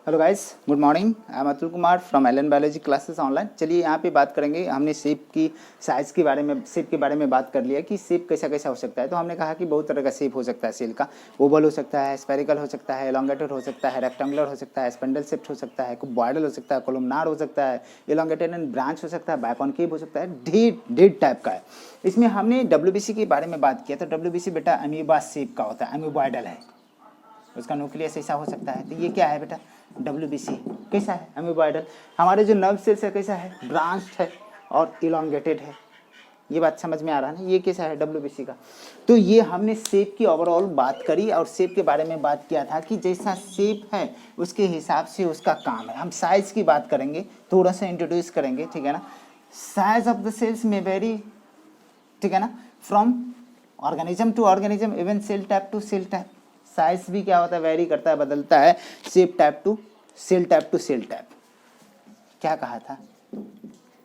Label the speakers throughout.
Speaker 1: Hello guys, good morning. I am Atul Kumar from Allen biology classes online. चलिए यहाँ पे बात करेंगे। हमने शेप की साइज़ के बारे में बात कर लिया कि शेप कैसा कैसा हो सकता है। तो हमने कहा कि बहुत तरह का शेप हो सकता है सेल का। ओवल हो सकता है, स्फेरिकल हो सकता है, एलोंगेटेड हो सकता है, रेक्टेंगुलर हो सकता है, स्पेंडल शेप्ड हो सकता है, कुबॉइडल हो सकता है, कोलमनार हो सकता है, एलोंगेटेड एंड ब्रांच हो सकता है, बाइकॉनकेव हो सकता है। ढेर टाइप का है। इसमें हमने डब्ल्यूबीसी के बारे में बात किया। तो डब्ल्यूबीसी बेटा अमीबा शेप का होता है, अमीबॉइडल है, उसका न्यूक्लियस ऐसा हो सकता है। तो ये क्या है बेटा, डब्ल्यूबीसी कैसा है, अमीबॉइडल। हमारे जो नर्व सेल्स है कैसा है, ब्रांच्ड है और इलोंगेटेड है। ये बात समझ में आ रहा है ना, ये कैसा है डब्ल्यूबीसी का। तो ये हमने शेप की ओवरऑल बात करी और शेप के बारे में बात किया था कि जैसा शेप है उसके हिसाब से उसका काम है। हम साइज की बात करेंगे, थोड़ा सा इंट्रोड्यूस करेंगे, ठीक है ना। साइज ऑफ द सेल्स में वेरी, ठीक है ना, from organism to organism, even cell type to cell type. Size भी क्या होता है, वेरी करता है, बदलता है, shape type to cell type to cell type. क्या कहा था,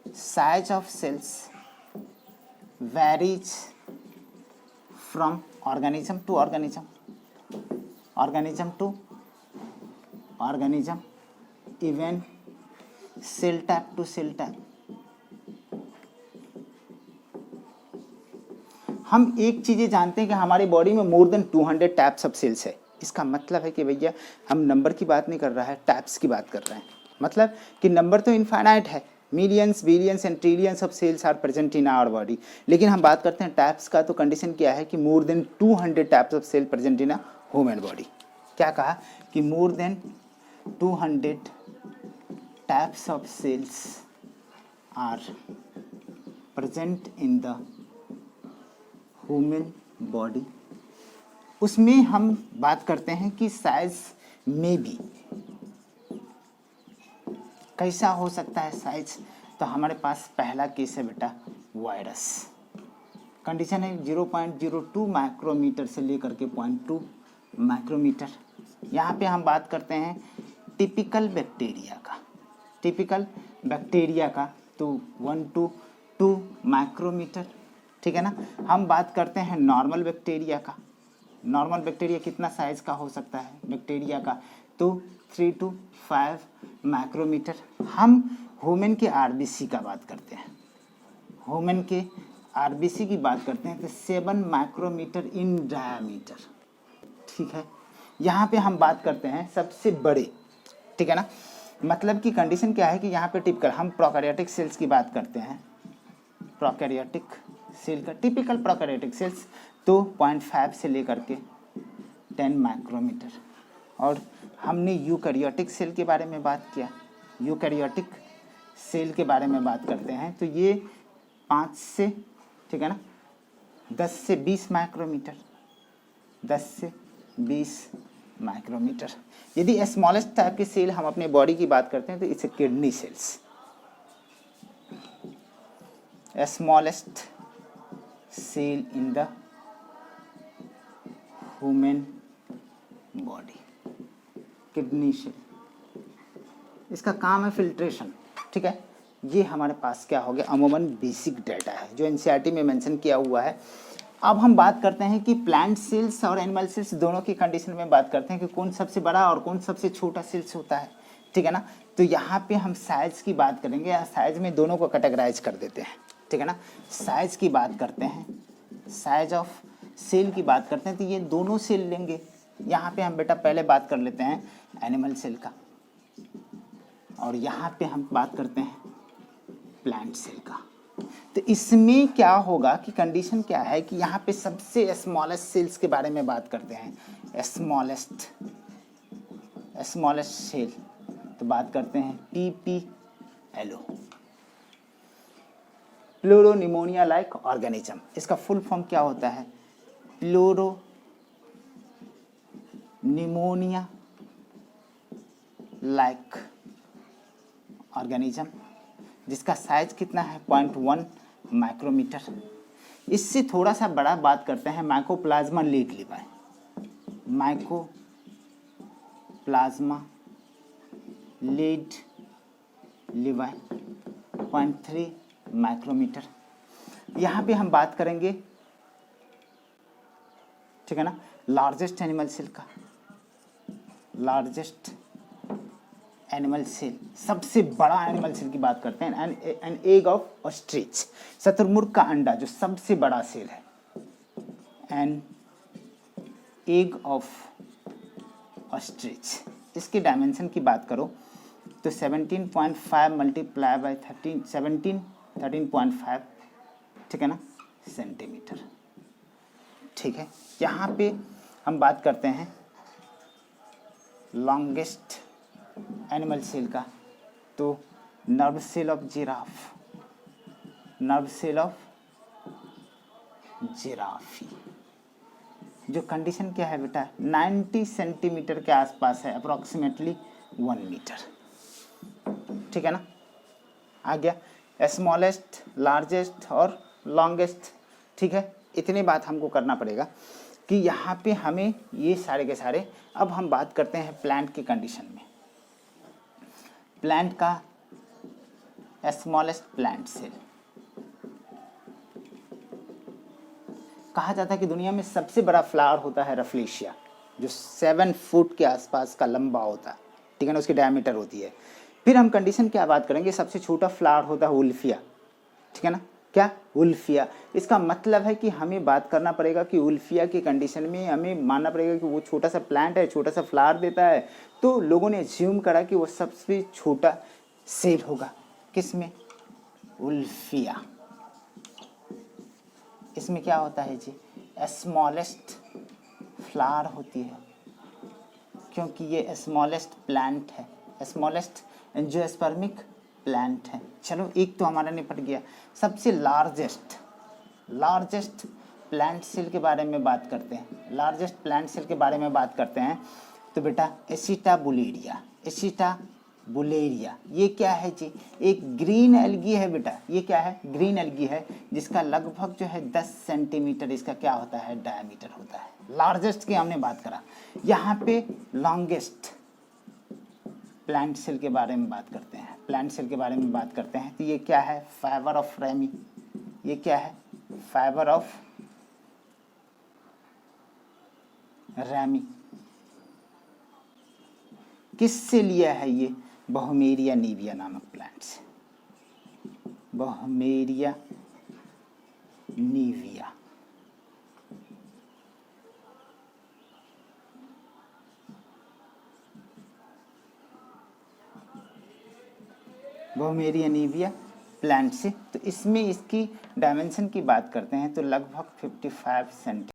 Speaker 1: size of cells varies from organism to organism, organism to organism, even cell type to cell type. हम एक चीज़ें जानते हैं कि हमारी बॉडी में मोर देन 200 टाइप्स ऑफ सेल्स है। इसका मतलब है कि भैया हम नंबर की बात नहीं कर रहा है, टाइप्स की बात कर रहे हैं। मतलब कि नंबर तो इनफाइनाइट है, millions billions and trillions of cells are present in our body. लेकिन हम बात करते हैं टाइप्स का, तो कंडीशन क्या है कि more than 200 types of cell present in a human body. क्या कहा कि more than 200 types of cells are present in the human body. उसमें हम बात करते हैं कि साइज में भी कैसा हो सकता है साइज। तो हमारे पास पहला केस है बेटा वायरस। कंडीशन है 0.02 माइक्रोमीटर से लेकर के 0.2 माइक्रोमीटर। यहाँ पे हम बात करते हैं टिपिकल बैक्टीरिया का, टिपिकल बैक्टीरिया का तो 1 to 2 माइक्रोमीटर, ठीक है ना। हम बात करते हैं नॉर्मल बैक्टीरिया का। नॉर्मल बैक्टीरिया कितना साइज का हो सकता है बैक्टीरिया का, तो 3 to 5 माइक्रोमीटर। हम ह्यूमन के आरबीसी का बात करते हैं, ह्यूमन के आरबीसी की बात करते हैं तो 7 माइक्रोमीटर इन डायामीटर, ठीक है। यहाँ पे हम बात करते हैं सबसे बड़े, ठीक है ना। मतलब कि कंडीशन क्या है कि यहाँ पे टिपिकल हम प्रोकैरियोटिक सेल्स की बात करते हैं, प्रोकैरियोटिक सेल का टिपिकल प्रोकैरियोटिक सेल्स तो 0.5 से लेकर के 10 माइक्रोमीटर। और हमने यूकैरियोटिक सेल के बारे में बात किया, यूकैरियोटिक सेल के बारे में बात करते हैं तो ये 5 से, ठीक है ना, 10 से 20 माइक्रोमीटर, 10 से 20 माइक्रोमीटर। यदि स्मॉलेस्ट टाइप के सेल हम अपने बॉडी की बात करते हैं तो इसे kidney cells, smallest cell in the human body, kidney cell. इसका काम है फिल्ट्रेशन, ठीक है। ये हमारे पास क्या हो गया, अमूमन बेसिक डाटा है जो एनसीईआरटी में मेंशन किया हुआ है। अब हम बात करते हैं कि प्लांट सेल्स और एनिमल सेल्स दोनों की कंडीशन में बात करते हैं कि कौन सबसे बड़ा और कौन सबसे छोटा सेल्स होता है, ठीक है ना। तो यहाँ पे हम साइज की बात करेंगे या साइज में दोनों को कैटेगराइज कर देते हैं, ठीक है ना। साइज की बात करते हैं, साइज ऑफ सेल की बात करते हैं तो ये दोनों सेल लेंगे। यहाँ पे हम बेटा पहले बात कर लेते हैं एनिमल सेल का और यहाँ पे हम बात करते हैं प्लांट सेल का। तो इसमें क्या होगा कि कंडीशन क्या है कि यहाँ पे सबसे स्मॉलेस्ट सेल्स के बारे में बात करते हैं, स्मॉलेस्ट सेल तो बात करते हैं PPLO, प्लूरोनिमोनिया लाइक ऑर्गेनिज्म। इसका फुल फॉर्म क्या होता है, प्लूरोनिमोनिया लाइक ऑर्गेनिज्म, जिसका साइज कितना है 0.1 माइक्रोमीटर। इससे थोड़ा सा बड़ा बात करते हैं माइकोप्लाज्मा लीड लिवाई, माइकोप्लाज्मा लीड लिवाई 0.3 माइक्रोमीटर। यहाँ पे हम बात करेंगे, ठीक है ना, लार्जेस्ट एनिमल सेल का, लार्जेस्ट एनिमल सेल, सबसे बड़ा एनिमल सेल की बात करते हैं। एन एग ऑफ ऑस्ट्रिच, शुतुरमुर्ग का अंडा जो सबसे बड़ा सेल है। एन एग ऑफ ऑस्ट्रिच, इसके डायमेंशन की बात करो तो 17.5 मल्टीप्लाई बाई 13.5, ठीक है ना, सेंटीमीटर। ठीक है, यहाँ पे हम बात करते हैं लॉन्गेस्ट एनिमल सेल का, तो nerve cell of giraffe, nerve cell of giraffe, जो कंडीशन क्या है बेटा, 90 सेंटीमीटर के आसपास है, अप्रोक्सीमेटली 1 मीटर। ठीक है ना, आ गया स्मॉलेस्ट, लार्जेस्ट और लॉन्गेस्ट। ठीक है, इतनी बात हमको करना पड़ेगा कि यहाँ पे हमें ये सारे के सारे। अब हम बात करते हैं प्लांट की कंडीशन में। प्लांट का स्मॉलेस्ट प्लांट सेल, कहा जाता है कि दुनिया में सबसे बड़ा फ्लावर होता है रफलेशिया, जो 7 फुट के आसपास का लंबा होता है। ठीक है ना, उसकी डायमीटर होती है। फिर हम कंडीशन क्या बात करेंगे, सबसे छोटा फ्लावर होता है उल्फिया। ठीक है ना, क्या, उल्फिया। इसका मतलब है कि हमें बात करना पड़ेगा कि उल्फिया की कंडीशन में हमें मानना पड़ेगा कि वो छोटा सा प्लांट है, छोटा सा फ्लावर देता है, तो लोगों ने एज्यूम करा कि वो सबसे छोटा सेल होगा। किसमें, उल्फिया। इसमें क्या होता है जी, स्मॉलेस्ट फ्लावर होती है, क्योंकि ये स्मॉलेस्ट प्लांट है, स्मॉलेस्ट एंजियोस्पर्मिक प्लांट है। चलो, एक तो हमारा निपट गया। सबसे लार्जेस्ट प्लांट सेल के बारे में बात करते हैं। लार्जेस्ट प्लांट सेल के बारे में बात करते हैं तो बेटा एसिटाबुलेरिया, एसिटाबुलेरिया ये क्या है जी, एक ग्रीन एल्गी है बेटा। ये क्या है, ग्रीन एल्गी है, जिसका लगभग जो है 10 सेंटीमीटर इसका क्या होता है, डायमीटर होता है। लार्जेस्ट की हमने बात करा। यहाँ पे लॉन्गेस्ट प्लांट सेल के बारे में बात करते हैं। प्लांट सेल के बारे में बात करते हैं तो ये क्या है, फाइबर ऑफ रैमी। ये क्या है, फाइबर ऑफ रैमी। किससे लिया है ये, बहुमेरिया नीविया नामक प्लांट से, बहुमेरिया नीविया। बहुमेरिया नीविया प्लांट से। तो इसमें इसकी डायमेंशन की बात करते हैं तो लगभग 55 सेंटीमीटर